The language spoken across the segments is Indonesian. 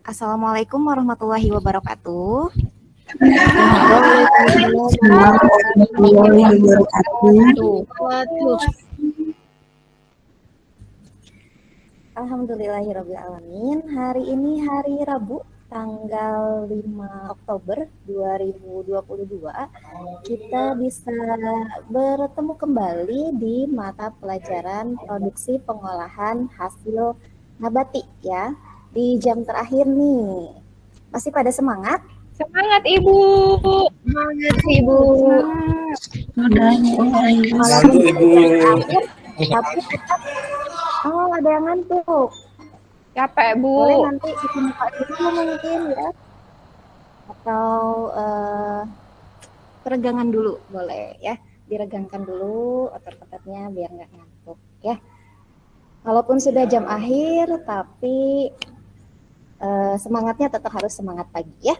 Assalamualaikum warahmatullahi wabarakatuh. Warahmatullahi wabarakatuh. Alhamdulillahirabbil alamin. Hari ini hari Rabu, tanggal 5 Oktober 2022. Kita bisa bertemu kembali di mata pelajaran produksi pengolahan hasil nabati ya. Di jam terakhir nih. Masih pada semangat? Semangat Ibu. Semangat Ibu. Sudah mulai. Walaupun Ibu. terakhir, tapi tetap ada yang ngantuk. Capek Bu. Boleh nanti dibuka dulu mungkin ya. Atau peregangan dulu boleh ya. Diregangkan dulu otot-ototnya biar nggak ngantuk ya. Walaupun sudah jam akhir, tapi semangatnya tetap harus semangat pagi ya.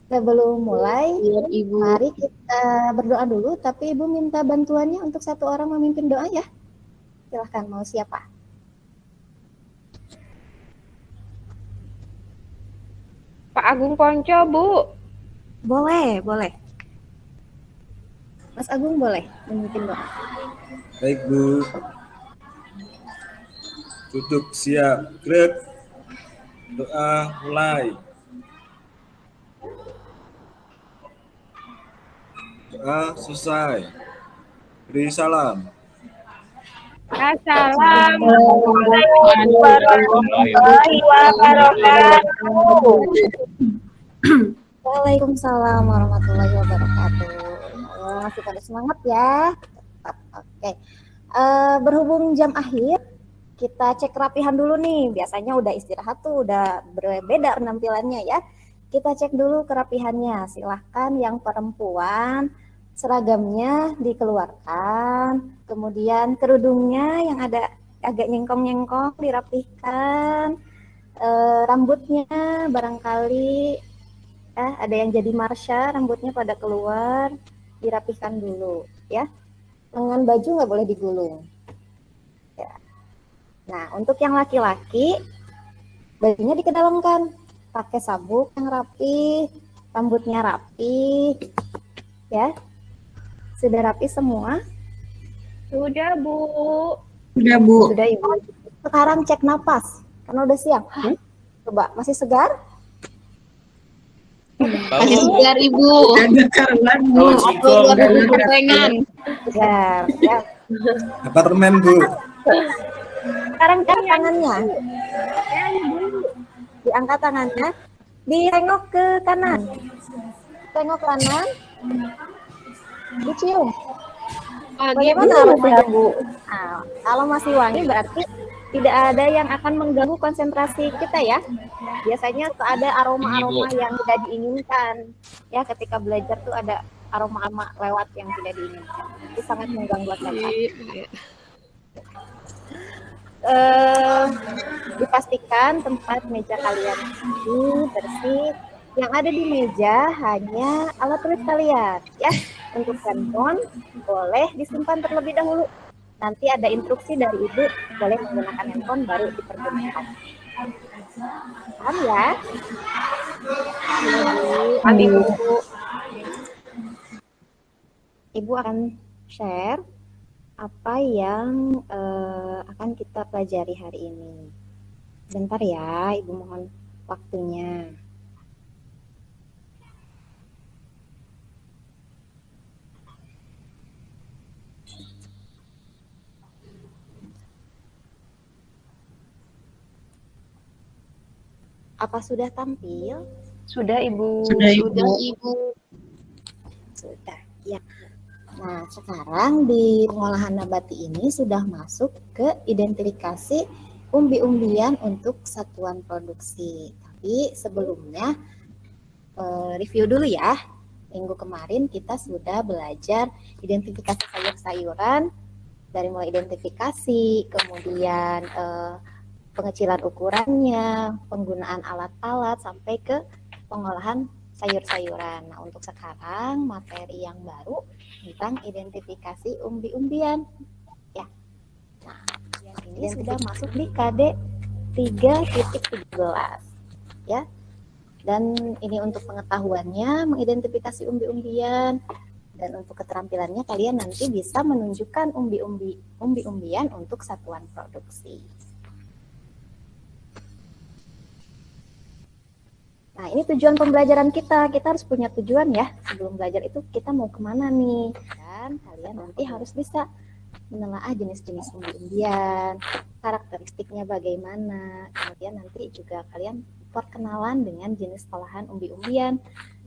Sebelum mulai, Ibu. mari kita berdoa dulu. Tapi Ibu minta bantuannya untuk satu orang memimpin doa ya. Silahkan, mau siapa? Pak Agung Ponco Bu. Boleh, boleh. Mas Agung boleh memimpin doa. Baik Bu. Duduk siap. Gerak. Doa mulai. Doa selesai. Beri salam. Assalamualaikum warahmatullahi wabarakatuh. Waalaikumsalam warahmatullahi wabarakatuh. Masih pada semangat ya. Tetap. Oke. Berhubung jam akhir, kita cek kerapihan dulu nih. Biasanya udah istirahat tuh udah berbeda penampilannya ya. Kita cek dulu kerapihannya. Silahkan yang perempuan seragamnya dikeluarkan. Kemudian kerudungnya yang ada agak nyengkong-nyengkong dirapihkan. Rambutnya barangkali ada yang jadi Marsha, rambutnya pada keluar, dirapihkan dulu ya. Lengan baju nggak boleh digulung ya. Nah, untuk yang laki-laki, bajunya dikedalamkan, pakai sabuk yang rapi, rambutnya rapi ya. Sudah rapi semua? Sudah Bu. Sudah Bu. Sudah Ibu. Sekarang cek napas, karena udah siang. Coba, masih segar? Masih segar Ibu. Ada karuan Bu. Atau Gorengan. Segar ya. apartemen Bu. Sekarang cek tangannya. Diangkat tangannya, ditengok ke kanan. Tengok kanan. Dicium. Bagaimana rasanya Bu? Nah, kalau masih wangi berarti tidak ada yang akan mengganggu konsentrasi kita ya. Biasanya tuh ada aroma-aroma yang tidak diinginkan. Ya, ketika belajar tuh ada aroma-aroma lewat yang tidak diinginkan. Itu sangat mengganggu konsentrasi. Dipastikan tempat meja kalian bersih. Yang ada di meja hanya alat tulis kalian ya. Untuk handphone boleh disimpan terlebih dahulu. Nanti ada instruksi dari Ibu, boleh menggunakan handphone baru dipergunakan. Paham ya? Ibu akan share apa yang akan kita pelajari hari ini. Bentar ya, Ibu mohon waktunya. Apa sudah tampil? Sudah Ibu. Sudah Ibu. Sudah, ya. Nah, sekarang di pengolahan nabati ini sudah masuk ke identifikasi umbi-umbian untuk satuan produksi. Tapi sebelumnya review dulu ya. Minggu kemarin kita sudah belajar identifikasi sayur-sayuran, dari mulai identifikasi, kemudian pengecilan ukurannya, penggunaan alat-alat, sampai ke pengolahan sayur-sayuran. Nah, untuk sekarang materi yang baru tentang identifikasi umbi-umbian. Ya. Nah, yang ini sudah masuk di KD 3.17. ya. Dan ini untuk pengetahuannya, mengidentifikasi umbi-umbian, dan untuk keterampilannya kalian nanti bisa menunjukkan umbi-umbian untuk satuan produksi. Nah, ini tujuan pembelajaran kita. Kita harus punya tujuan ya. Sebelum belajar itu kita mau kemana nih? Dan kalian nanti harus bisa menelaah jenis-jenis umbi-umbian, karakteristiknya bagaimana. Kemudian nanti juga kalian perkenalan dengan jenis olahan umbi-umbian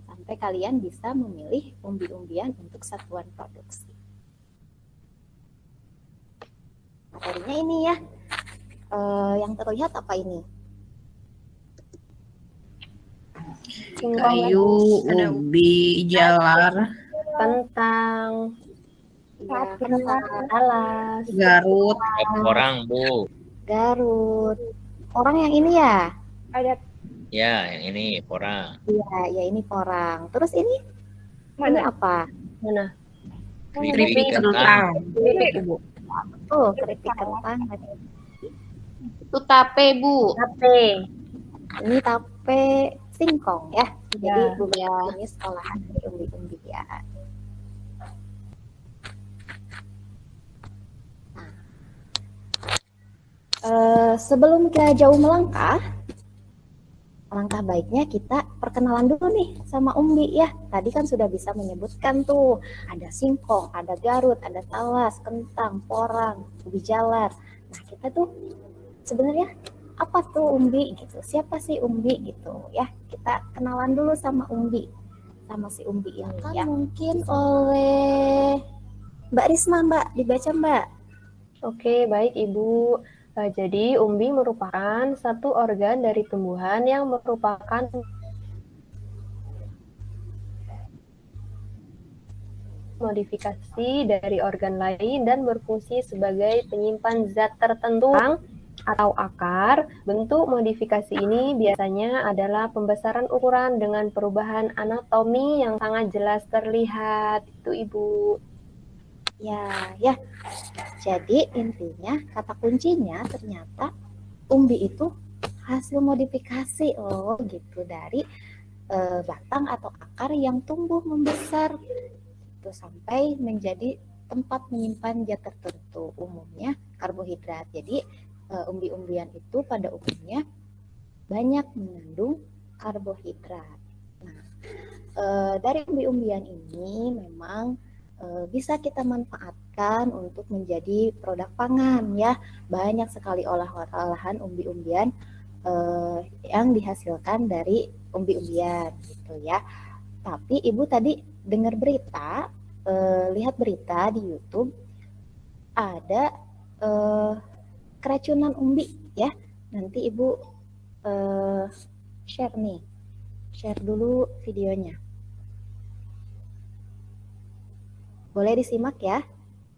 sampai kalian bisa memilih umbi-umbian untuk satuan produksi. Materinya ini ya. Yang terlihat apa ini? Kayu, ubi, jalar, Kentang, Ya, kentang, alas, garut, Orang, Bu. Garut. Orang yang ini ya? ada Ya, yang ini orang. Iya, ya ini porang. Terus ini mana? apa? Mana? Keripik kentang. kentang. Keripik, Ibu. Oh, keripik kentang. Itu tape, Bu. Tape. Ini tape singkong ya. Jadi Ya. beberapa jenis olahan dari umbi-umbian. Sebelum kita jauh melangkah, alangkah baiknya kita perkenalan dulu nih sama umbi ya. Tadi kan sudah bisa menyebutkan tuh, ada singkong, ada garut, ada talas, kentang, porang, ubi jalar. Nah, kita tuh sebenarnya apa tuh umbi gitu? Siapa sih umbi gitu ya? Kita kenalan dulu sama umbi, sama si umbi ini ya. Mungkin oleh Mbak Risma, Mbak, dibaca Mbak. Oke, baik Ibu. Jadi umbi merupakan satu organ dari tumbuhan yang merupakan modifikasi dari organ lain dan berfungsi sebagai penyimpan zat tertentu atau akar. Bentuk modifikasi ini biasanya adalah pembesaran ukuran dengan perubahan anatomi yang sangat jelas terlihat. Itu Ibu. Ya. Jadi intinya kata kuncinya ternyata umbi itu hasil modifikasi gitu dari batang atau akar yang tumbuh membesar itu sampai menjadi tempat menyimpan zat tertentu, umumnya karbohidrat. Jadi umbi-umbian itu pada umumnya banyak mengandung karbohidrat. Nah, dari umbi-umbian ini memang bisa kita manfaatkan untuk menjadi produk pangan ya. Banyak sekali olahan umbi-umbian yang dihasilkan dari umbi-umbian gitu ya. Tapi Ibu tadi dengar berita, lihat berita di YouTube ada keracunan umbi ya. Nanti Ibu share dulu videonya. Boleh disimak ya.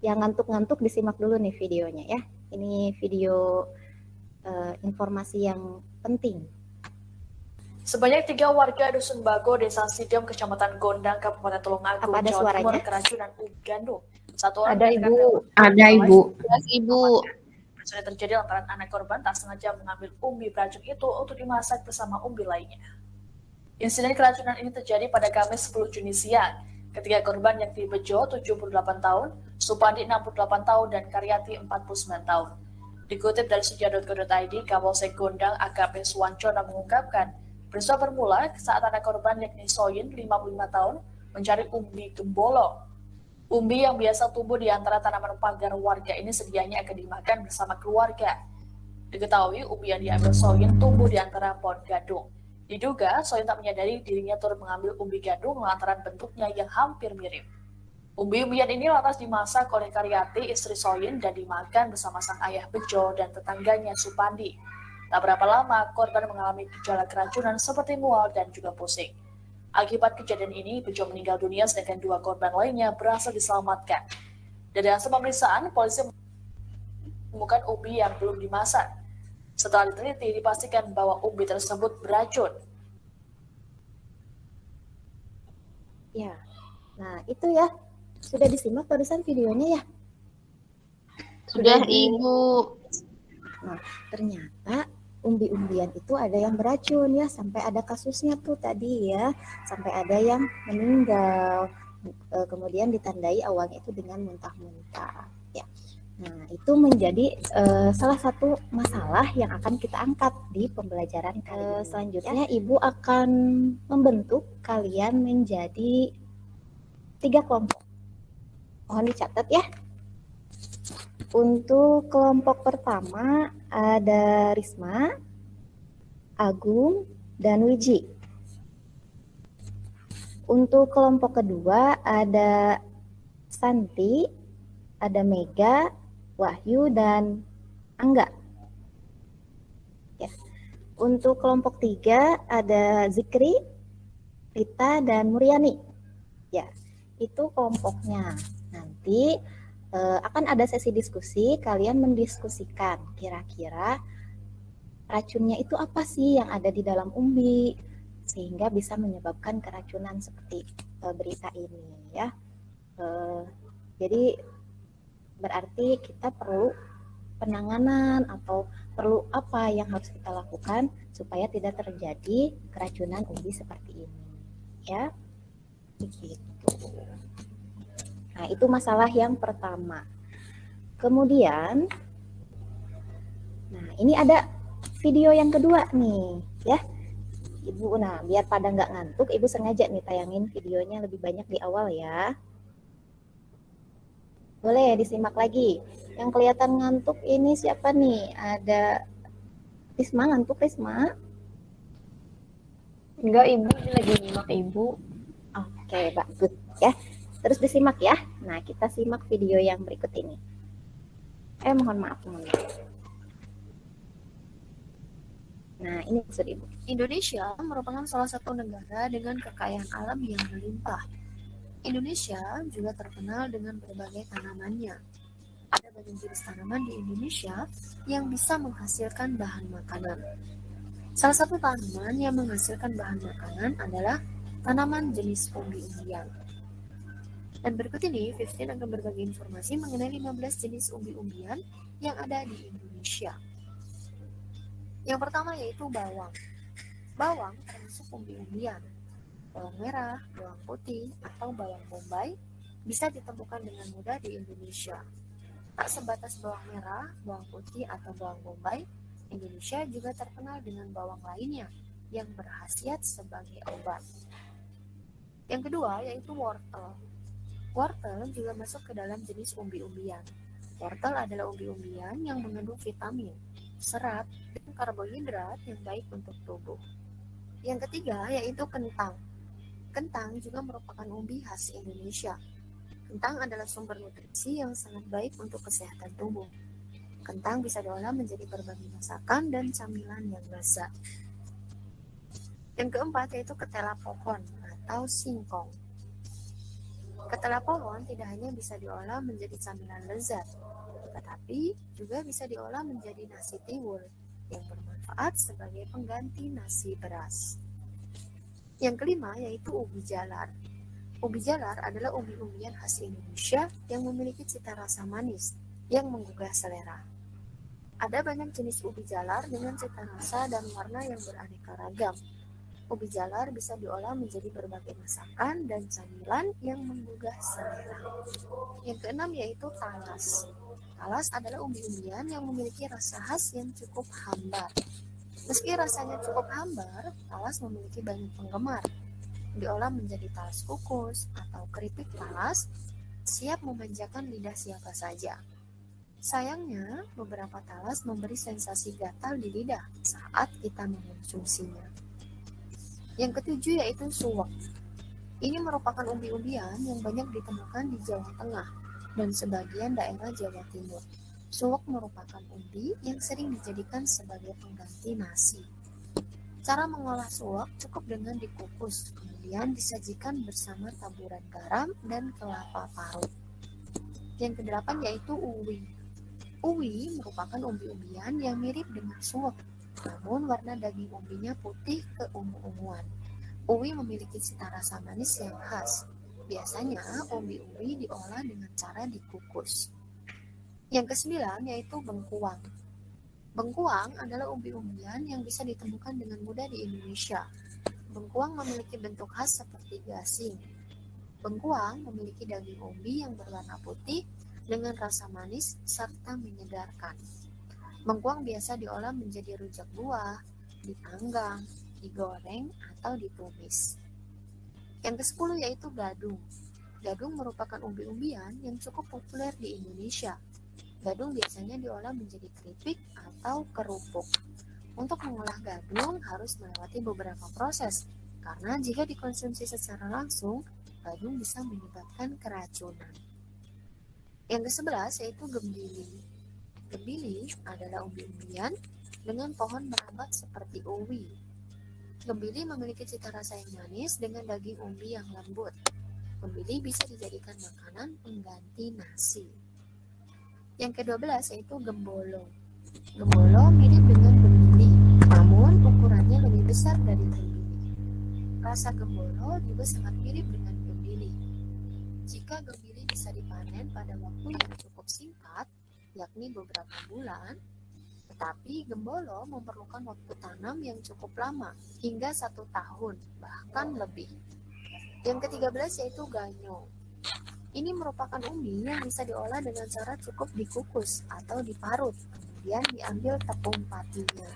Yang ngantuk-ngantuk disimak dulu nih videonya ya. Ini video informasi yang penting. Sebanyak 3 warga Dusun Bago, Desa Sidem, Kecamatan Gondang, Kabupaten Tulungagung, Apa ada Jawa Timur, suaranya? keracunan ubi gandum. Satu orang Ada, Ibu. Ada, Ibu. Jelas, Ibu. Keracunan terjadi lantaran anak korban tak sengaja mengambil umbi beracun itu untuk dimasak bersama umbi lainnya. Insiden keracunan ini terjadi pada Kamis 10 Juni siang. Ketiga korban yakni Bejo 78 tahun, Supandi 68 tahun, dan Karyati 49 tahun. Dikutip dari sejarah.co.id, Kapolsek Gondang AKP Suwancono mengungkapkan, peristiwa bermula saat anak korban yakni Soyin 55 tahun mencari umbi gembolo. Umbi yang biasa tumbuh di antara tanaman pagar warga ini sedianya akan dimakan bersama keluarga. Diketahui umbi yang diambil Soyin tumbuh di antara pohon gadung. Diduga, Soyin tak menyadari dirinya turut mengambil umbi gadung lantaran bentuknya yang hampir mirip. Umbi-umbian ini lantas dimasak oleh Karyati, istri Soyin, dan dimakan bersama sang ayah Bejo dan tetangganya Supandi. Tak berapa lama, korban mengalami gejala keracunan seperti mual dan juga pusing. Akibat kejadian ini, Bejo meninggal dunia sedangkan 2 korban lainnya berhasil diselamatkan. Dari hasil pemeriksaan, polisi menemukan umbi yang belum dimasak. Setelah diteliti, dipastikan bahwa umbi tersebut beracun. Ya. Nah, itu ya. Sudah disimak barusan videonya ya? Sudah, Ibu. Nah, ternyata umbi-umbian itu ada yang beracun ya, sampai ada kasusnya tuh tadi ya, sampai ada yang meninggal. Kemudian ditandai awalnya itu dengan muntah-muntah ya. Nah, itu menjadi salah satu masalah yang akan kita angkat di pembelajaran kali ini. Selanjutnya, Ibu akan membentuk kalian menjadi 3 kelompok. Mohon dicatat ya. Untuk kelompok pertama ada Risma, Agung, dan Wiji. Untuk kelompok kedua ada Santi, ada Mega, Wahyu, dan Angga. Ya. Untuk kelompok 3 ada Zikri, Rita, dan Muriani. Ya, itu kelompoknya. Nanti akan ada sesi diskusi, kalian mendiskusikan kira-kira racunnya itu apa sih yang ada di dalam umbi sehingga bisa menyebabkan keracunan seperti berita ini ya. Jadi berarti kita perlu penanganan atau perlu apa yang harus kita lakukan supaya tidak terjadi keracunan umbi seperti ini ya. Begitu. Nah, itu masalah yang pertama. Kemudian, nah ini ada video yang kedua nih, ya. Ibu, nah biar pada nggak ngantuk, Ibu sengaja nih tayangin videonya lebih banyak di awal ya. Boleh disimak lagi. Yang kelihatan ngantuk ini siapa nih? Ada Risma, ngantuk Risma? Enggak, Ibu, ini lagi nyimak Ibu. Oke, bagus ya. Terus disimak ya. Nah, kita simak video yang berikut ini. Mohon maaf. Nah, ini maksud Ibu. Indonesia merupakan salah satu negara dengan kekayaan alam yang melimpah. Indonesia juga terkenal dengan berbagai tanamannya. Ada banyak jenis tanaman di Indonesia yang bisa menghasilkan bahan makanan. Salah satu tanaman yang menghasilkan bahan makanan adalah tanaman jenis umbi-umbian. Dan berikut ini, Fiftin akan berbagi informasi mengenai 15 jenis umbi-umbian yang ada di Indonesia. Yang pertama yaitu bawang. Bawang termasuk umbi-umbian. Bawang merah, bawang putih, atau bawang bombay bisa ditemukan dengan mudah di Indonesia. Tak sebatas bawang merah, bawang putih, atau bawang bombay, Indonesia juga terkenal dengan bawang lainnya yang berkhasiat sebagai obat. Yang kedua yaitu wortel. Wortel juga masuk ke dalam jenis umbi-umbian. Wortel adalah umbi-umbian yang mengandung vitamin, serat, dan karbohidrat yang baik untuk tubuh. Yang ketiga yaitu kentang. Kentang juga merupakan umbi khas Indonesia. Kentang adalah sumber nutrisi yang sangat baik untuk kesehatan tubuh. Kentang bisa diolah menjadi berbagai masakan dan camilan yang lezat. Yang keempat yaitu ketela pohon atau singkong. Ketela pohon tidak hanya bisa diolah menjadi camilan lezat, tetapi juga bisa diolah menjadi nasi tiwul yang bermanfaat sebagai pengganti nasi beras. Yang kelima yaitu ubi jalar. Ubi jalar adalah umbi-umbian khas Indonesia yang memiliki cita rasa manis yang menggugah selera. Ada banyak jenis ubi jalar dengan cita rasa dan warna yang beraneka ragam. Ubi jalar bisa diolah menjadi berbagai masakan dan camilan yang menggugah selera. Yang keenam yaitu talas. Talas adalah umbi-umbian yang memiliki rasa khas yang cukup hambar. Meski rasanya cukup hambar, talas memiliki banyak penggemar. Diolah menjadi talas kukus atau keripik talas, siap memanjakan lidah siapa saja. Sayangnya, beberapa talas memberi sensasi gatal di lidah saat kita mengonsumsinya. Yang ketujuh yaitu suwak. Ini merupakan umbi-umbian yang banyak ditemukan di Jawa Tengah dan sebagian daerah Jawa Timur. Suwak merupakan umbi yang sering dijadikan sebagai pengganti nasi. Cara mengolah suwak cukup dengan dikukus, kemudian disajikan bersama taburan garam dan kelapa parut. Yang kedelapan yaitu uwi. Uwi merupakan umbi-umbian yang mirip dengan suwak, namun warna daging umbinya putih keungu-unguan. Uwi memiliki cita rasa manis yang khas. Biasanya umbi-umbi diolah dengan cara dikukus. Yang kesembilan yaitu bengkuang. Bengkuang adalah umbi-umbian yang bisa ditemukan dengan mudah di Indonesia. Bengkuang memiliki bentuk khas seperti gasing. Bengkuang memiliki daging umbi yang berwarna putih dengan rasa manis serta menyegarkan. Bengkuang biasa diolah menjadi rujak buah, dipanggang, digoreng, atau ditumis. Yang ke-10 yaitu gadung. Gadung merupakan umbi-umbian yang cukup populer di Indonesia. Gadung biasanya diolah menjadi keripik atau kerupuk. Untuk mengolah gadung harus melewati beberapa proses, karena jika dikonsumsi secara langsung, gadung bisa menyebabkan keracunan. Yang ke-11 yaitu gembili. Gembili adalah umbi-umbian dengan pohon merambat seperti uwi. Gembili memiliki cita rasa yang manis dengan daging umbi yang lembut. Gembili bisa dijadikan makanan pengganti nasi. Yang ke-12 yaitu gembolo. Gembolo mirip dengan gembili, namun ukurannya lebih besar dari gembili. Rasa gembolo juga sangat mirip dengan gembili. Jika gembili bisa dipanen pada waktu yang cukup singkat, yakni beberapa bulan, tetapi gembolo memerlukan waktu tanam yang cukup lama, hingga 1 tahun, bahkan lebih. Yang ke-13 yaitu ganyo. Ini merupakan umbi yang bisa diolah dengan cara cukup dikukus atau diparut, kemudian diambil tepung patinya.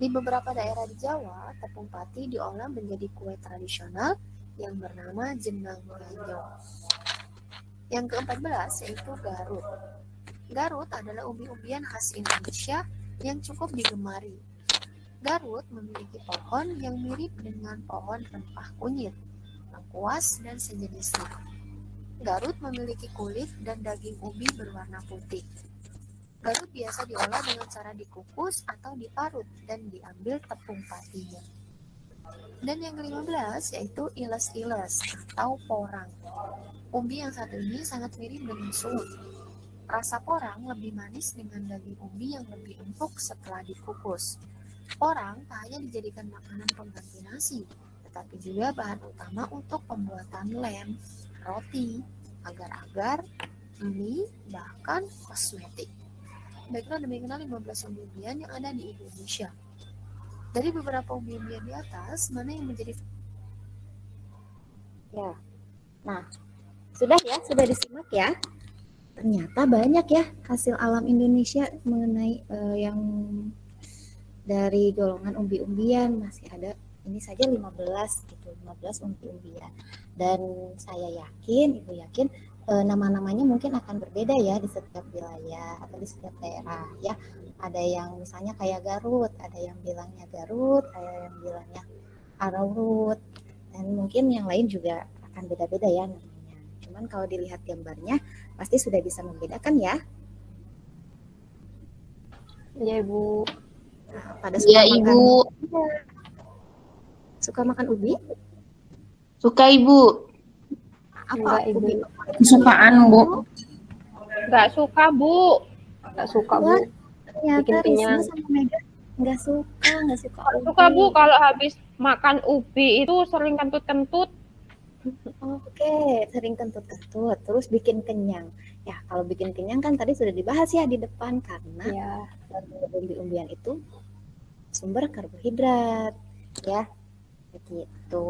Di beberapa daerah di Jawa, tepung pati diolah menjadi kue tradisional yang bernama jenang ganyo. Yang ke-14 yaitu garut. Garut adalah umbi-umbian khas Indonesia yang cukup digemari. Garut memiliki pohon yang mirip dengan pohon rempah kunyit, lengkuas, dan sejenisnya. Garut memiliki kulit dan daging umbi berwarna putih. Garut biasa diolah dengan cara dikukus atau diparut dan diambil tepung patinya. Dan yang ke-15 yaitu iles-iles atau porang. Umbi yang satu ini sangat mirip dengan sup. Rasa porang lebih manis dengan daging umbi yang lebih empuk setelah dikukus. Porang tak hanya dijadikan makanan pengganti nasi, tetapi juga bahan utama untuk pembuatan lem, roti, agar-agar, mie, bahkan kosmetik. Baiklah, demikian 15 umbi-umbian yang ada di Indonesia. Dari beberapa umbi-umbian di atas, mana yang menjadi Ya. Nah, sudah disimak ya. Ternyata banyak ya hasil alam Indonesia mengenai yang dari golongan umbi-umbian. Masih ada ini saja 15 gitu, 15 umbi-umbian. Dan saya yakin, Ibu yakin nama-namanya mungkin akan berbeda ya di setiap wilayah atau di setiap daerah ya. Ada yang misalnya kayak Garut, ada yang bilangnya Garut, ada yang bilangnya Arorut, dan mungkin yang lain juga akan beda-beda ya namanya. Cuman kalau dilihat gambarnya pasti sudah bisa membedakan ya. Iya, Ibu. Nah, pada suka Iya, makan Ibu. suka makan ubi? Suka, Ibu. Apa Enggak, Ibu. ubi? Kesukaan, Bu. Nggak suka, Bu. Nggak suka, Bu. Wah, ternyata Bikin kenyang. Risma sama Mega nggak suka ubi. Suka Bu, kalau habis makan ubi itu sering kentut-kentut. Oke, sering kentut-kentut, terus bikin kenyang. Ya, kalau bikin kenyang kan tadi sudah dibahas ya di depan, karena Ya. umbi-umbian itu sumber karbohidrat, ya, begitu.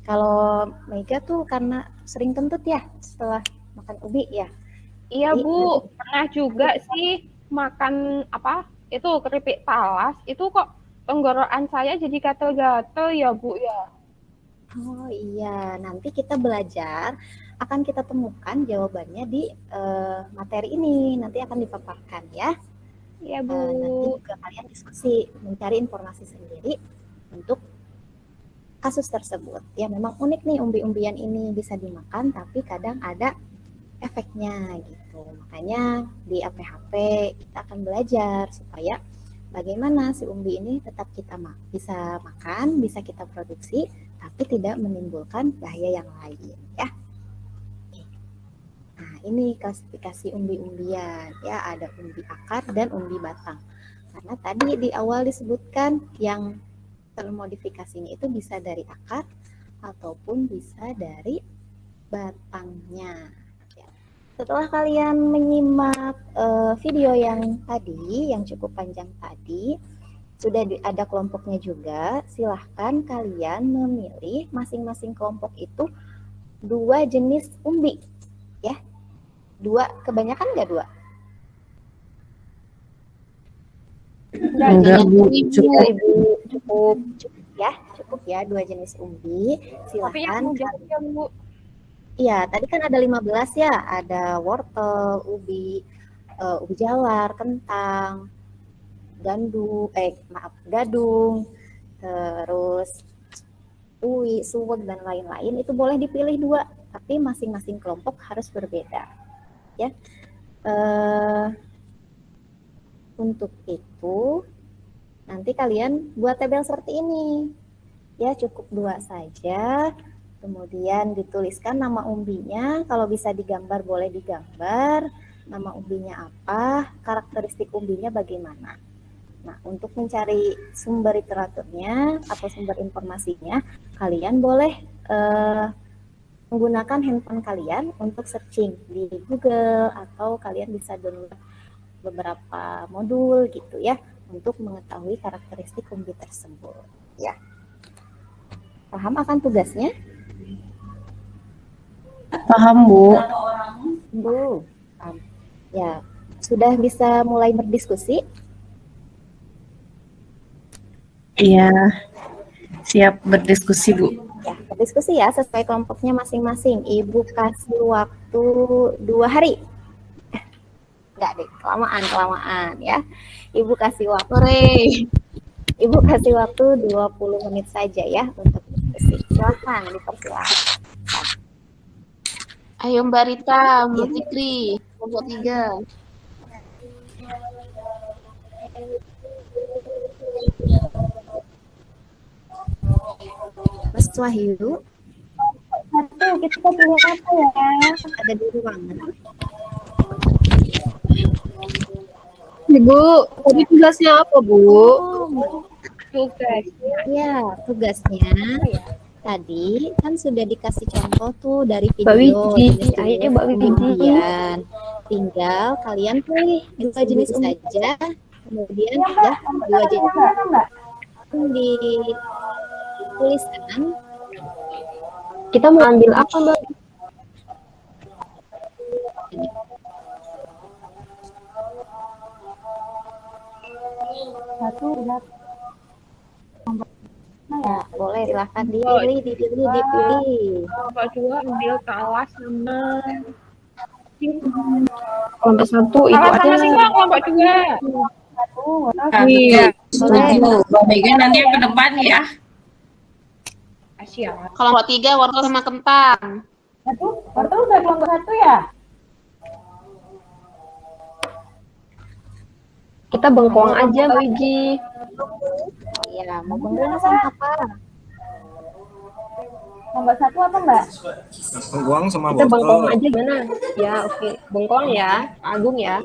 Kalau Mega tuh karena sering kentut ya setelah makan ubi ya. Iya Jadi, Bu, pernah juga sih makan apa? Itu keripik talas, itu kok tenggorokan saya jadi gatel-gatel ya Bu ya. Oh iya, nanti kita belajar, akan kita temukan jawabannya di materi ini, nanti akan dipaparkan ya. Iya Nanti Bu. juga kalian diskusi, mencari informasi sendiri untuk kasus tersebut. Ya memang unik nih umbi-umbian ini bisa dimakan, tapi kadang ada efeknya gitu. Makanya di APHP kita akan belajar supaya bagaimana si umbi ini tetap kita bisa makan, bisa kita produksi, tapi tidak menimbulkan bahaya yang lain ya. Oke. Nah ini klasifikasi umbi-umbian ya, ada umbi akar dan umbi batang. Karena tadi di awal disebutkan yang termodifikasinya itu bisa dari akar ataupun bisa dari batangnya. Ya. Setelah kalian menyimak video yang tadi, yang cukup panjang tadi, sudah ada kelompoknya juga. Silahkan kalian memilih masing-masing kelompok itu 2 jenis umbi, ya. 2, kebanyakan nggak 2? Enggak, Bu. Cukup. Ibu, cukup ya, cukup ya 2 jenis umbi. Tapi yang Silahkan. mudah ya, Bu. Iya, tadi kan ada 15 ya, ada wortel, ubi jalar, kentang, gadung, terus uwi, suweg dan lain-lain. Itu boleh dipilih 2, tapi masing-masing kelompok harus berbeda. Ya, untuk itu nanti kalian buat tabel seperti ini. Ya, cukup 2 saja. Kemudian dituliskan nama umbinya, kalau bisa digambar boleh digambar, nama umbinya apa, karakteristik umbinya bagaimana. Nah, untuk mencari sumber literaturnya atau sumber informasinya, kalian boleh menggunakan handphone kalian untuk searching di Google, atau kalian bisa download beberapa modul gitu ya, untuk mengetahui karakteristik umbi tersebut. Ya, paham akan tugasnya? Paham, Bu. Bu, ya, sudah bisa mulai berdiskusi? Iya. Siap berdiskusi, Bu. Ya, berdiskusi ya, sesuai kelompoknya masing-masing. Ibu kasih waktu 2 hari. Enggak deh, kelamaan ya. Ibu kasih waktu. Ibu kasih waktu 20 menit saja ya untuk diskusi. Silakan, dipersilakan. Ayo Mbak Rita, Mbak Fikri, kelompok 3. Mas Wahyu. Kita punya apa ya? Ada di ruangan. Ibu, tadi tugasnya apa, Bu? Tugasnya. Ya, tugasnya tadi kan sudah dikasih contoh tuh dari video. Ayo Mbak Wiji. Kemudian tinggal kalian pilih 2 jenis saja. Kemudian ya 2 jenis dituliskan. Kita mau ambil apa, Mbak? Ya, boleh silahkan dipilih. Kelompok 2 ambil talas sama Kelompok 1 itu talas sama ada. singkong kelompok 2. Iya. Boleh. Mbak Mega nanti yang ke depan ya. Asia. Kelompok 3 wortel sama kentang. Wortel udah kelompok 1 ya? Kita bengkoang aja, Mbak Wiji. Ya, mau bengkoang sama apa? Kelompok 1 apa Mbak? Bengkoang sama Kita bengkoang wortel. aja gimana? Ya, oke. Bengkoang ya, Pak Agung ya.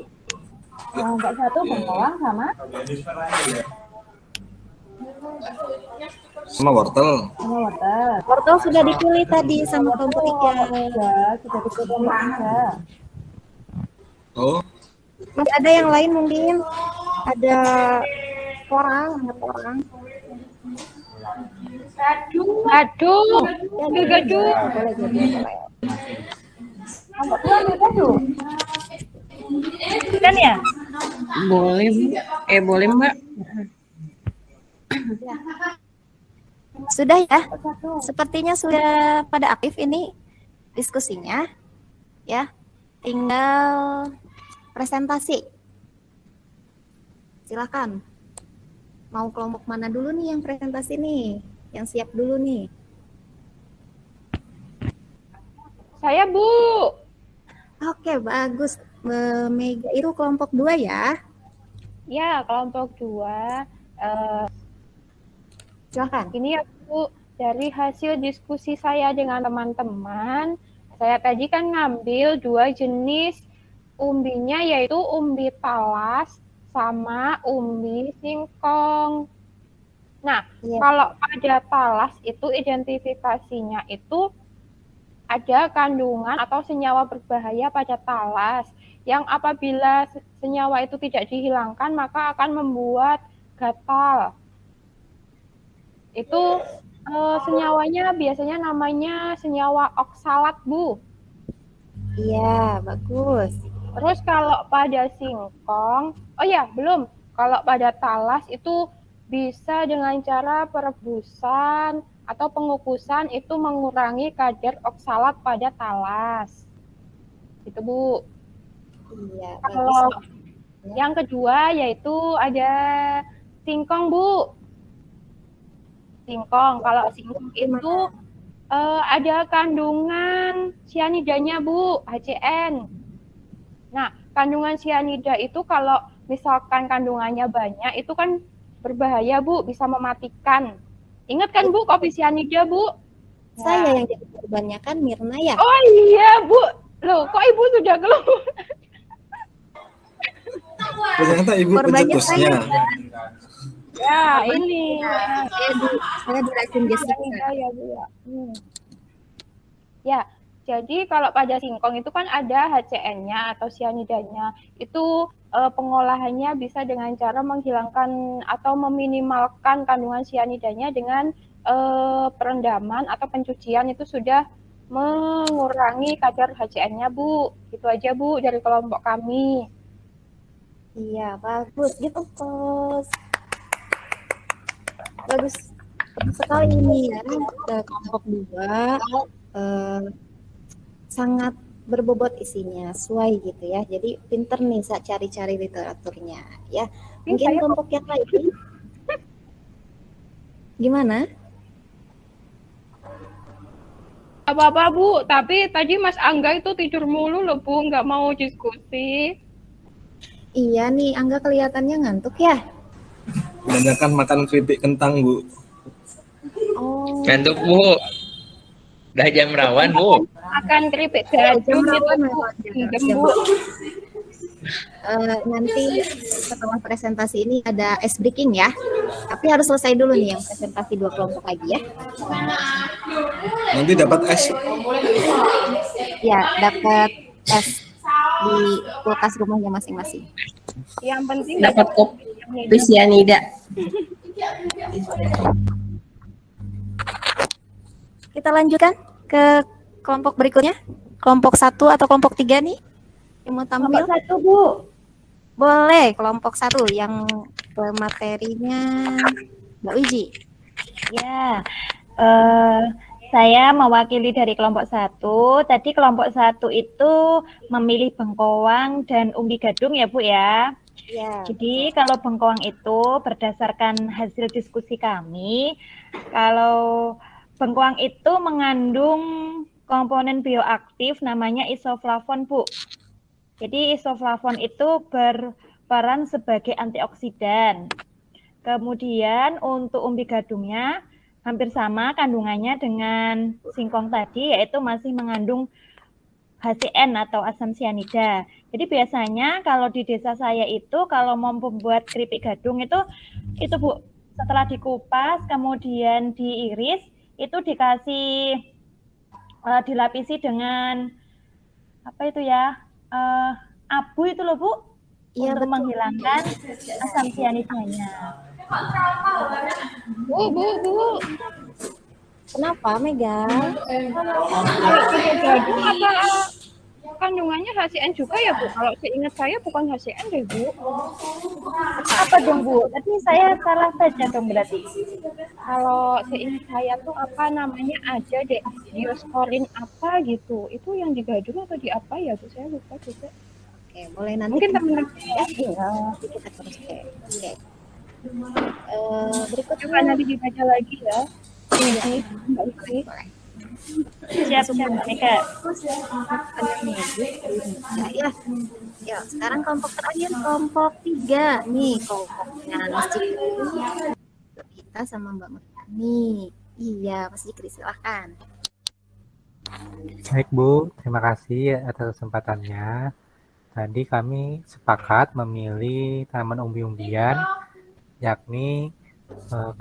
Kelompok 1 bengkoang sama Wortel. wortel. Wortel sudah dipilih tadi sama kelompok 3. Ya, sudah dipilih kelompok 3. Oh, Masih ada yang lain mungkin? Ada porang. Aduh, Ya, gaduh. boleh. Kelompok 2 ambil gaduh. Kan ya? Boleh, Bu. Boleh, Mbak. Sudah ya? Sepertinya sudah pada aktif ini diskusinya. Ya, tinggal presentasi. Silakan. Mau kelompok mana dulu nih yang presentasi nih? Yang siap dulu nih. Saya, Bu. Oke, bagus. Mega itu kelompok 2 ya. Ya, kelompok 2. Silakan. Ini ya, Bu, dari hasil diskusi saya dengan teman-teman, saya tadi kan ngambil 2 jenis umbinya, yaitu umbi talas sama umbi singkong. Nah, Iya. kalau pada talas itu identifikasinya itu ada kandungan atau senyawa berbahaya pada talas yang apabila senyawa itu tidak dihilangkan maka akan membuat gatal. Itu senyawanya biasanya namanya senyawa oksalat, Bu. Iya, bagus. Terus kalau pada singkong, oh ya, belum. Kalau pada talas itu bisa dengan cara perebusan atau pengukusan itu mengurangi kadar oksalat pada talas. Itu, Bu. Iya, Kalau bagus. yang kedua yaitu ada singkong, Bu. Singkong. Kalau singkong itu ada kandungan sianidanya, Bu, HCN. Nah, kandungan sianida itu kalau misalkan kandungannya banyak, itu kan berbahaya, Bu, bisa mematikan. Ingat kan, Bu, kopi sianida, Bu? Saya yang jadi korbannya kan Mirna ya? Oh iya, Bu. Loh, kok Ibu sudah keluar? Ternyata ibu Korbannya pencetusnya. Ya, ini. Saya diracun Jessica. Sianida ya, Bu, ya. Ya, jadi kalau pada singkong itu kan ada HCN-nya atau sianidanya. Itu pengolahannya bisa dengan cara menghilangkan atau meminimalkan kandungan sianidanya dengan perendaman atau pencucian itu sudah mengurangi kadar HCN-nya, Bu. Itu aja, Bu, dari kelompok kami. Iya, bagus. Gitu, Pos. Bagus sekali ini ya. Kelompok 2 sangat berbobot isinya, sesuai gitu ya. Jadi pinter nih saat cari-cari literaturnya ya. Mungkin kelompok yang lain gimana? Apa-apa, Bu, tapi tadi Mas Angga itu tidur mulu loh, Bu, nggak mau diskusi. Iya nih, Angga kelihatannya ngantuk ya. Kebanyakan makan keripik kentang, Bu. Oh, Ngantuk, Bu. Udah jam rawan, Bu. Akan keripik gajum itu, Bu. Nanti setelah presentasi ini ada ice breaking ya. Tapi harus selesai dulu nih yang presentasi 2 kelompok lagi ya. Nanti dapat es. Ya, dapat es di kulkas rumahnya masing-masing. Yang penting Dapat kopi sianida. Kita lanjutkan ke kelompok berikutnya. Kelompok 1 atau kelompok 3 nih yang mau tampil? Kelompok 1, Bu. Boleh, kelompok 1 yang materinya Mbak Wiji. Ya, saya mewakili dari kelompok 1. Tadi kelompok 1 itu memilih bengkoang dan umbi gadung ya, Bu ya. Ya. Jadi kalau bengkoang itu berdasarkan hasil diskusi kami, kalau bengkoang itu mengandung komponen bioaktif namanya isoflavon, Bu. Jadi isoflavon itu berperan sebagai antioksidan. Kemudian untuk umbi gadungnya hampir sama kandungannya dengan singkong tadi, yaitu masih mengandung HCN atau asam sianida. Jadi biasanya kalau di desa saya itu kalau mau membuat keripik gadung itu Bu, setelah dikupas kemudian diiris itu dikasih dilapisi dengan apa itu ya? Abu itu loh, Bu. Iya, untuk betul. menghilangkan asam sianidanya. Bu. Kenapa, Mega? Gadung apa kandungannya HCN juga ya, Bu? Kalau seingat saya bukan HCN deh, Bu. Apa dong, Bu? Tadi saya salah saja dong berarti. Kalau seingat saya tuh apa namanya ada deh, Diosporin apa gitu. Itu yang di gadung atau di apa ya, Bu? Saya lupa juga. Oke, boleh nanti. Mungkin teman-teman ya. Kita terus cek. Oke. Berikutnya coba nanti dibaca lagi ya. Ini Mbak Isi. Siap, Mega. Ya, sekarang kelompok terakhir, kelompok 3 nih, kelompoknya Mas Jikri. Kita sama Mbak Murni. Iya, Mas Jikri, silahkan. Baik, Bu, terima kasih atas kesempatannya. Tadi kami sepakat memilih tanaman umbi-umbian, yakni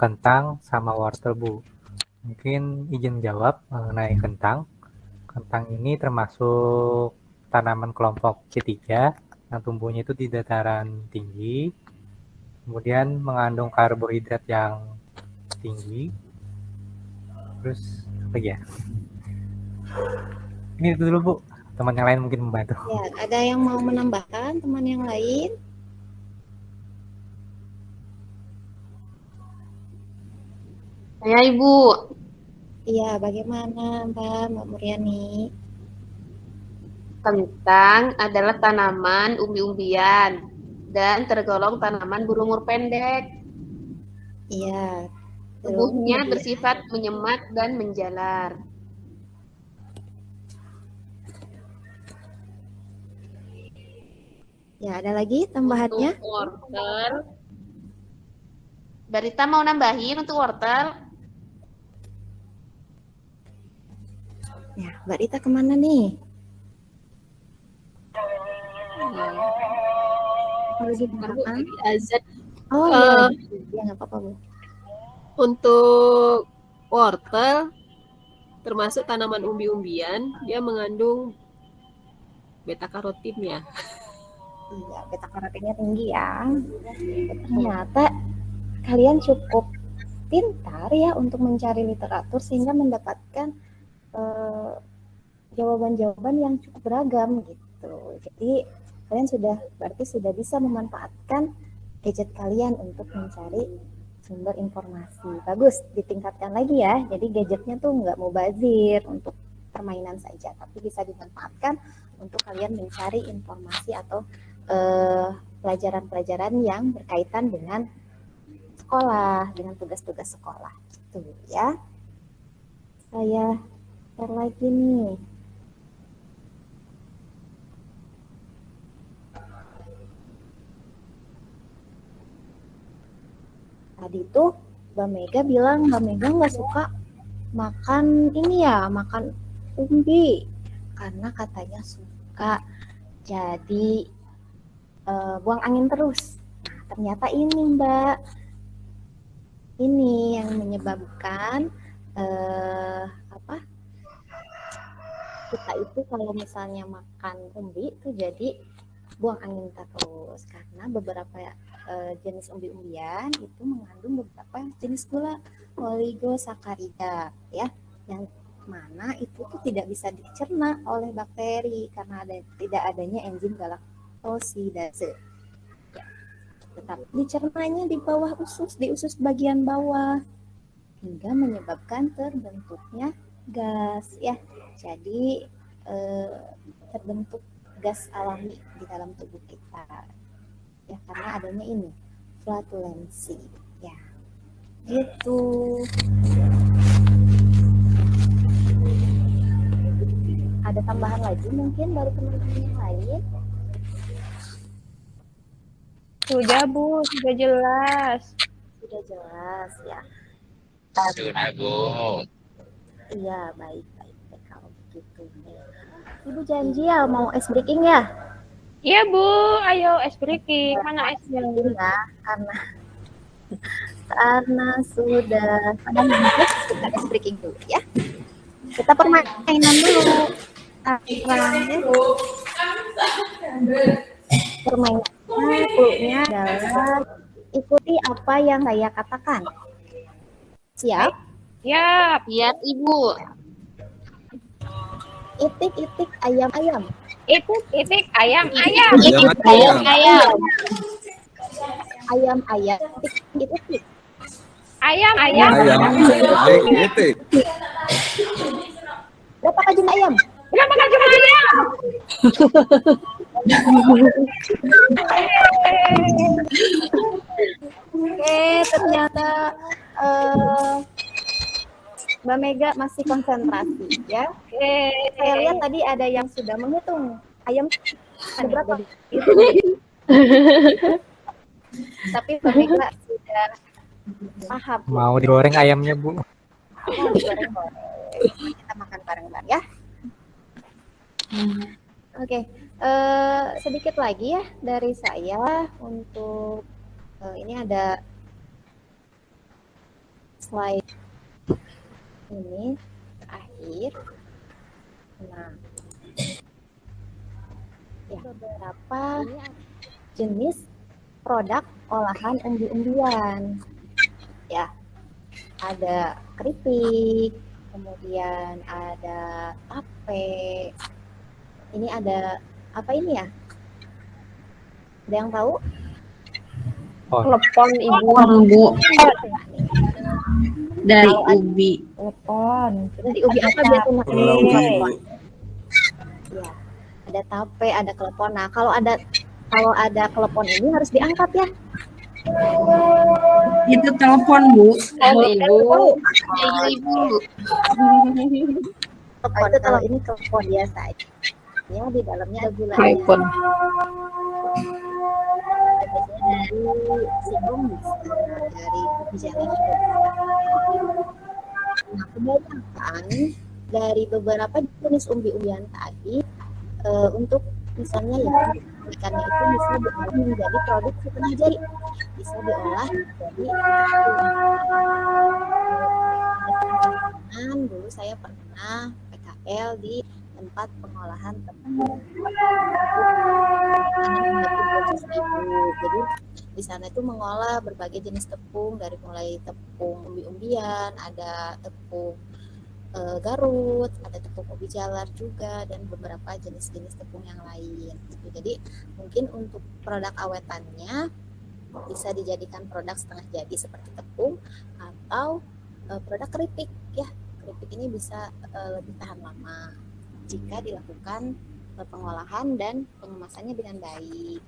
kentang sama wortel, Bu. Mungkin izin jawab mengenai kentang. Kentang ini termasuk tanaman kelompok C3 yang tumbuhnya itu di dataran tinggi, kemudian mengandung karbohidrat yang tinggi. Terus apa ya? Ini itu dulu Bu, teman yang lain mungkin membantu. Ya, ada yang mau menambahkan teman yang lain? Ya, Ibu. Iya, bagaimana Mbak Muriani? Kentang adalah tanaman umbi-umbian dan tergolong tanaman berumur pendek. Iya. Tubuhnya bersifat menyemat dan menjalar. Ya, ada lagi tambahannya? Untuk wortel. Barita mau nambahin untuk wortel? Ya, Mbak Rita kemana nih? Lagi makan? Azan. Oh iya, ya nggak apa-apa Bu. Untuk wortel termasuk tanaman umbi-umbian, dia mengandung beta karotin ya. Iya, beta karotinnya tinggi ya. Ternyata kalian cukup pintar ya untuk mencari literatur sehingga mendapatkan jawaban-jawaban yang cukup beragam gitu. Jadi kalian berarti sudah bisa memanfaatkan gadget kalian untuk mencari sumber informasi. Bagus, ditingkatkan lagi ya. Jadi gadgetnya tuh nggak mubazir untuk permainan saja, tapi bisa dimanfaatkan untuk kalian mencari informasi atau pelajaran-pelajaran yang berkaitan dengan sekolah, dengan tugas-tugas sekolah. Gitu ya. Saya share lagi nih. Tadi tuh Mbak Mega bilang Mbak Mega nggak suka makan ini ya, makan umbi karena katanya suka jadi buang angin terus. Nah, ternyata ini Mbak, ini yang menyebabkan kita itu kalau misalnya makan umbi itu jadi buang angin terus karena beberapa jenis umbi-umbian itu mengandung beberapa jenis gula oligosakarida ya, yang mana itu tuh tidak bisa dicerna oleh bakteri karena tidak adanya enzim galaktosidase. Ya, tetapi dicernanya di bawah usus, di usus bagian bawah hingga menyebabkan terbentuknya gas ya. Jadi terbentuk gas alami di dalam tubuh kita ya karena adanya ini flatulensi ya gitu. Ada tambahan lagi mungkin dari teman-teman yang lain? Sudah Bu, sudah jelas. Sudah jelas ya. Sudah Bu. Iya, baik kalau begitu. Ibu janji ya mau ice breaking ya? Iya Bu, ayo ice breaking. Mana ice-nya? Ya, karena sudah pada habis kita ice breaking dulu ya. Kita permainan dulu. Permainannya cluenya adalah ikuti apa yang saya katakan. Siap? Siap. Siap Ibu. Itik-itik ayam-ayam. Itik-itik ayam-ayam. Itik ayam-ayam. Ayam-ayam. Itik-itik. Ayam-ayam. Itik. Berapa kajun ayam? Berapa kajun ayam? Oke, ternyata Mbak Mega masih konsentrasi ya. Saya lihat tadi ada yang sudah menghitung ayam ada berapa. Tapi Mbak Mega sudah paham. Mau digoreng ayamnya Bu? Mau digoreng-goreng. Kita makan bareng-bareng ya. Oke, sedikit lagi ya dari saya untuk ini ada slide ini terakhir. Nah, ya, beberapa jenis produk olahan umbi-umbian. Ya, ada keripik, kemudian ada tape. Ini ada apa ini ya? Ada yang tahu? Klepon Ibu. Bu. Dari ubi. Telepon. Dari ubi apa biasanya? Telepon. Ya, ada tape, ada klepon. Nah, kalau ada klepon ini harus diangkat ya. Itu telepon, Bu. Ibu. Ibu. Klepon itu kalau ini klepon biasa. Ya, di dalamnya ada gulanya. Telepon. Biasanya dari singkong bisa, dari ubi jalar juga. Nah, kebanyakan dari beberapa jenis umbi-umbian tadi untuk misalnya ya ikannya itu bisa diolah menjadi produk setengah jadi, bisa diolah menjadi dulu saya pernah PKL di tempat pengolahan tepung. Jadi di sana itu mengolah berbagai jenis tepung, dari mulai tepung umbi-umbian, ada tepung Garut, ada tepung ubi jalar juga, dan beberapa jenis-jenis tepung yang lain. Jadi mungkin untuk produk awetannya bisa dijadikan produk setengah jadi seperti tepung atau produk keripik ya. Keripik ini bisa lebih tahan lama jika dilakukan pengolahan dan pengemasannya dengan baik.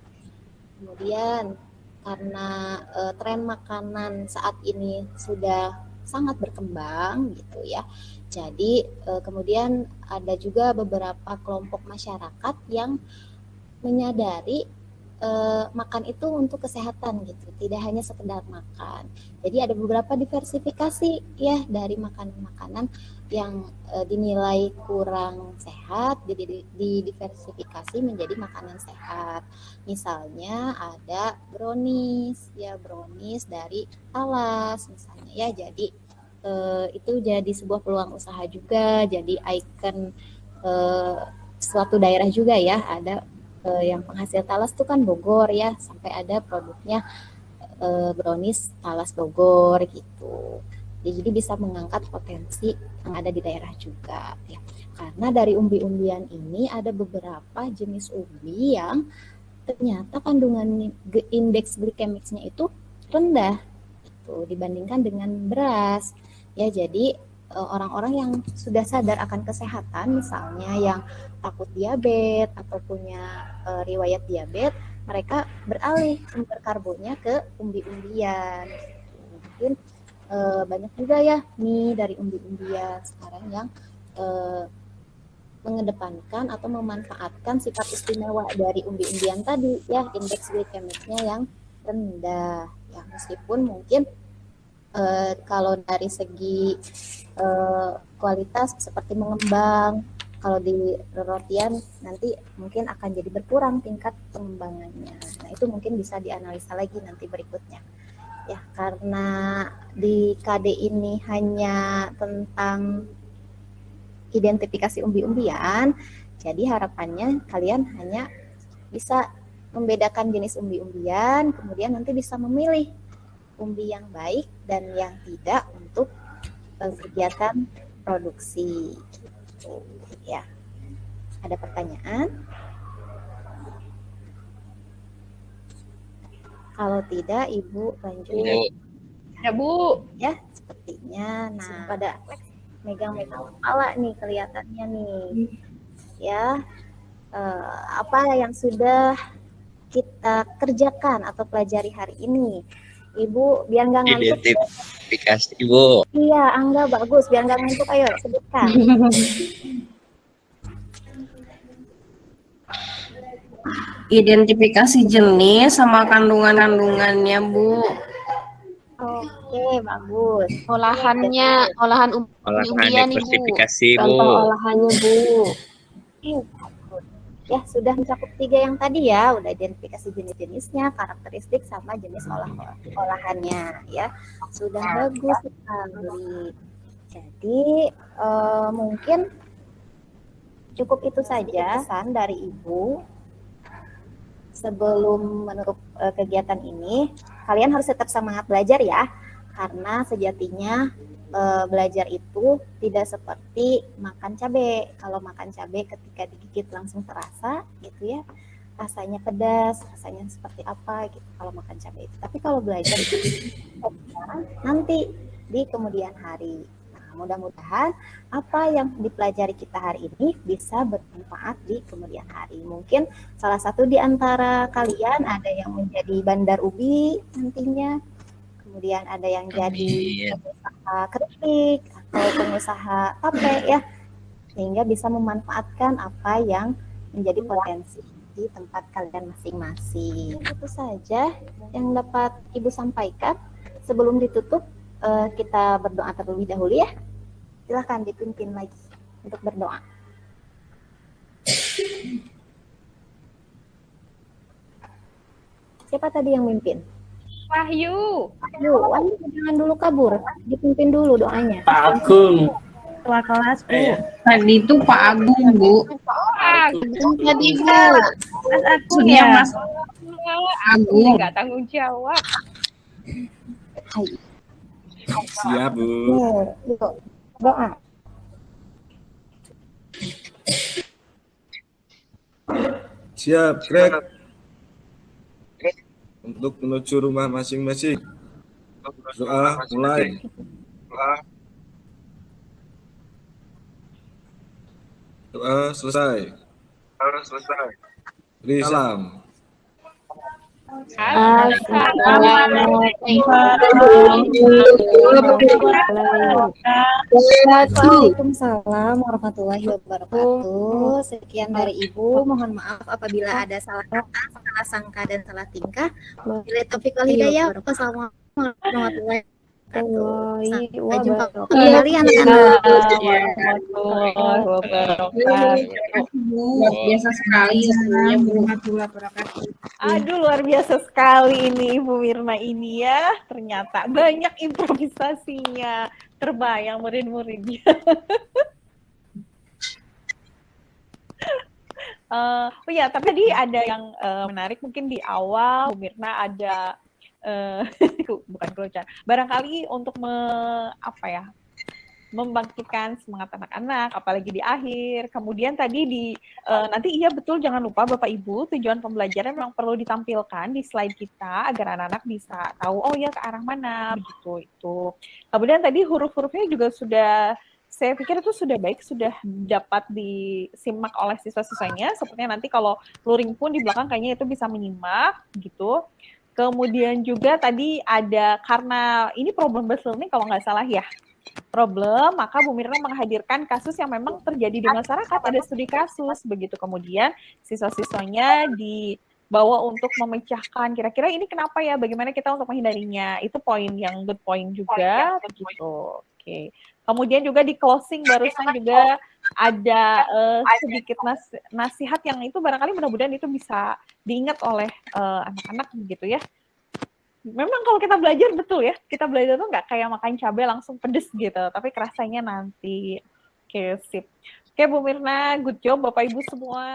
Kemudian karena tren makanan saat ini sudah sangat berkembang gitu ya. Jadi kemudian ada juga beberapa kelompok masyarakat yang menyadari makan itu untuk kesehatan gitu, tidak hanya sekedar makan. Jadi ada beberapa diversifikasi ya dari makanan-makanan yang dinilai kurang sehat, didiversifikasi menjadi makanan sehat. Misalnya ada brownies ya, brownies dari talas misalnya ya. Jadi itu jadi sebuah peluang usaha juga, jadi ikon suatu daerah juga ya. Ada yang penghasil talas itu kan Bogor ya, sampai ada produknya brownies talas Bogor gitu. Jadi bisa mengangkat potensi yang ada di daerah juga ya. Karena dari umbi-umbian ini ada beberapa jenis umbi yang ternyata kandungan indeks glikemiknya itu rendah gitu, dibandingkan dengan beras ya. Jadi orang-orang yang sudah sadar akan kesehatan, misalnya yang takut diabetes atau punya riwayat diabetes, mereka beralih sumber karbonnya ke umbi-umbian. Mungkin banyak juga ya mie dari umbi-umbian sekarang yang mengedepankan atau memanfaatkan sifat istimewa dari umbi-umbian tadi ya, indeks glikemiknya yang rendah ya. Meskipun mungkin kalau dari segi kualitas seperti mengembang, kalau di rotian nanti mungkin akan jadi berkurang tingkat pengembangannya. Nah, itu mungkin bisa dianalisa lagi nanti berikutnya. Ya, karena di KD ini hanya tentang identifikasi umbi-umbian, jadi harapannya kalian hanya bisa membedakan jenis umbi-umbian, kemudian nanti bisa memilih umbi yang baik dan yang tidak untuk kegiatan produksi gitu ya. Ada pertanyaan? Kalau tidak, Ibu lanjut. Ya, Bu. Ya, sepertinya. Nah, pada megang-megang kepala nih kelihatannya nih. Ya, apa yang sudah kita kerjakan atau pelajari hari ini? Ibu, biar nggak ngantuk. Identifikasi, Bu. Iya, Angga bagus. Biar nggak ngantuk, ayo sebutkan. Identifikasi jenis sama kandungan-kandungannya, Bu. Oke, bagus. Olahan umbi-umbian, Ibu. Diversifikasi, Bu. Contoh olahannya, Bu. Ya, sudah mencakup 3 yang tadi ya, udah identifikasi jenis-jenisnya, karakteristik sama jenis olahannya ya. Sudah bagus sekali. Jadi mungkin Cukup itu saja pesan dari Ibu. Sebelum menutup kegiatan ini, kalian harus tetap semangat belajar ya, karena sejatinya belajar itu tidak seperti makan cabai. Kalau makan cabai ketika digigit langsung terasa gitu ya, rasanya pedas, rasanya seperti apa gitu kalau makan cabai itu. Tapi kalau belajar itu nanti di kemudian hari. Nah, mudah-mudahan apa yang dipelajari kita hari ini bisa bermanfaat di kemudian hari. Mungkin salah satu di antara kalian ada yang menjadi bandar ubi nantinya, kemudian ada yang jadi pengusaha keripik atau pengusaha tape ya, sehingga bisa memanfaatkan apa yang menjadi potensi di tempat kalian masing-masing. Itu saja yang dapat Ibu sampaikan. Sebelum ditutup, kita berdoa terlebih dahulu ya. Silahkan dipimpin lagi untuk berdoa. Siapa tadi yang mimpin? Wahyu. Wahyu, jangan dulu kabur. Dipimpin dulu doanya. Pak Agung. Ketua kelas, Bu. Tadi itu Pak Agung, Bu. Tadi Bu. Mas Agung Sudah ya. Mas Agung. Nggak tanggung jawab. Siap, Bu. Yuk, doa. Siap, Greg. Untuk menuju rumah masing-masing. Doa mulai. Doa selesai. Beri salam. Waalaikumsalam warahmatullahi wabarakatuh. Sekian dari Ibu. Mohon maaf apabila ada salah kata, salah sangka dan salah tingkah. Wabillahi taufiq wal hidayah. Wassalamualaikum warahmatullahi wabarakatuh. Sampai jumpa kembali anak-anak. Luar biasa sekali sebenarnya Bu. Aduh, luar biasa sekali ini Ibu Mirna ini ya. Ternyata banyak improvisasinya. Terbayang murid-muridnya. Oh ya, tapi tadi ada yang menarik mungkin di awal Bu Mirna ada bukan kelucuan. Barangkali untuk membangkitkan semangat anak-anak, apalagi di akhir. Kemudian tadi nanti iya betul, jangan lupa Bapak Ibu, tujuan pembelajaran memang perlu ditampilkan di slide kita agar anak-anak bisa tahu oh ya ke arah mana begitu itu. Kemudian tadi huruf-hurufnya juga sudah, saya pikir itu sudah baik, sudah dapat disimak oleh siswa-siswanya. Sepertinya nanti kalau luring pun di belakang kayaknya itu bisa menyimak gitu. Kemudian juga tadi ada, karena ini problem based learning kalau nggak salah ya, problem, maka Bu Mirna menghadirkan kasus yang memang terjadi di masyarakat, ada studi kasus, begitu. Kemudian siswa-siswanya dibawa untuk memecahkan, kira-kira ini kenapa ya, bagaimana kita untuk menghindarinya, itu poin yang good point juga, begitu. Oke. Kemudian juga di closing barusan juga ada sedikit nasihat yang itu barangkali mudah-mudahan itu bisa diingat oleh anak-anak begitu ya. Memang kalau kita belajar betul ya, kita belajar tuh nggak kayak makan cabai langsung pedes gitu, tapi kerasanya nanti. Oke, sip. Oke Bu Mirna, good job Bapak Ibu semua.